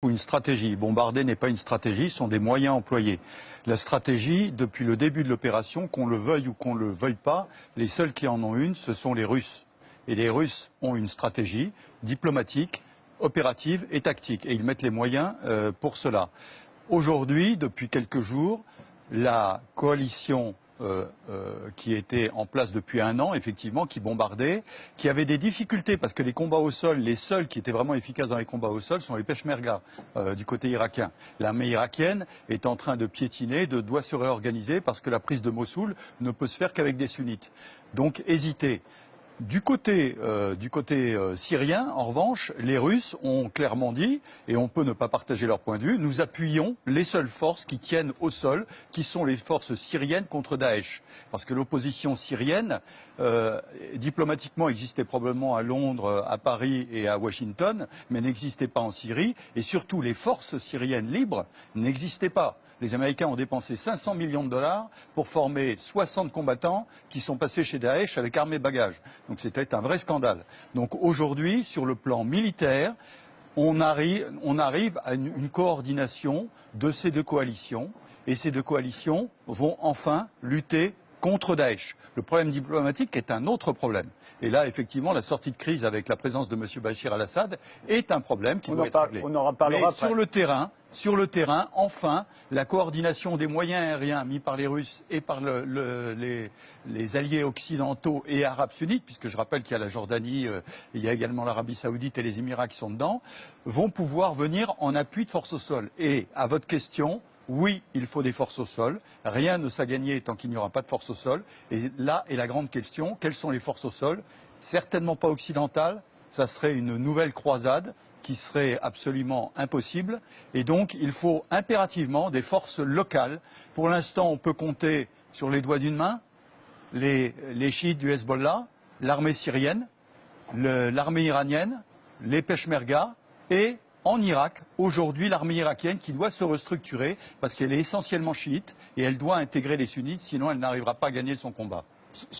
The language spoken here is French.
Ou une stratégie. Bombarder n'est pas une stratégie, ce sont des moyens employés. La stratégie, depuis le début de l'opération, qu'on le veuille ou qu'on ne le veuille pas, les seuls qui en ont une, ce sont les Russes. Et les Russes ont une stratégie diplomatique, opérative et tactique. Et ils mettent les moyens pour cela. Aujourd'hui, depuis quelques jours, la coalition qui était en place depuis un an, effectivement, qui bombardait, qui avait des difficultés parce que les combats au sol, les seuls qui étaient vraiment efficaces dans les combats au sol sont les peshmerga du côté irakien. L'armée irakienne est en train de piétiner, doit se réorganiser parce que la prise de Mossoul ne peut se faire qu'avec des sunnites. Donc hésiter. Du côté syrien, en revanche, les Russes ont clairement dit, et on peut ne pas partager leur point de vue, nous appuyons les seules forces qui tiennent au sol, qui sont les forces syriennes contre Daesh. Parce que l'opposition syrienne, diplomatiquement, existait probablement à Londres, à Paris et à Washington, mais n'existait pas en Syrie. Et surtout, les forces syriennes libres n'existaient pas. Les Américains ont dépensé 500 millions de dollars pour former 60 combattants qui sont passés chez Daesh avec armes et bagages. Donc c'était un vrai scandale. Donc aujourd'hui, sur le plan militaire, on arrive à une coordination de ces deux coalitions. Et ces deux coalitions vont enfin lutter contre Daesh. Le problème diplomatique est un autre problème. Et là, effectivement, la sortie de crise avec la présence de M. Bachir al-Assad est un problème qui doit être réglé. On en reparlera après. Sur le terrain, enfin, la coordination des moyens aériens mis par les Russes et par les alliés occidentaux et arabes sunnites, puisque je rappelle qu'il y a la Jordanie, il y a également l'Arabie saoudite et les Émirats qui sont dedans, vont pouvoir venir en appui de forces au sol. Et à votre question, oui, il faut des forces au sol. Rien ne sera gagné tant qu'il n'y aura pas de forces au sol. Et là est la grande question. Quelles sont les forces au sol? Certainement pas occidentales. Ça serait une nouvelle croisade qui serait absolument impossible. Et donc, il faut impérativement des forces locales. Pour l'instant, on peut compter sur les doigts d'une main les chiites du Hezbollah, l'armée syrienne, l'armée iranienne, les peshmerga et en Irak, aujourd'hui, l'armée irakienne qui doit se restructurer parce qu'elle est essentiellement chiite et elle doit intégrer les sunnites, sinon elle n'arrivera pas à gagner son combat.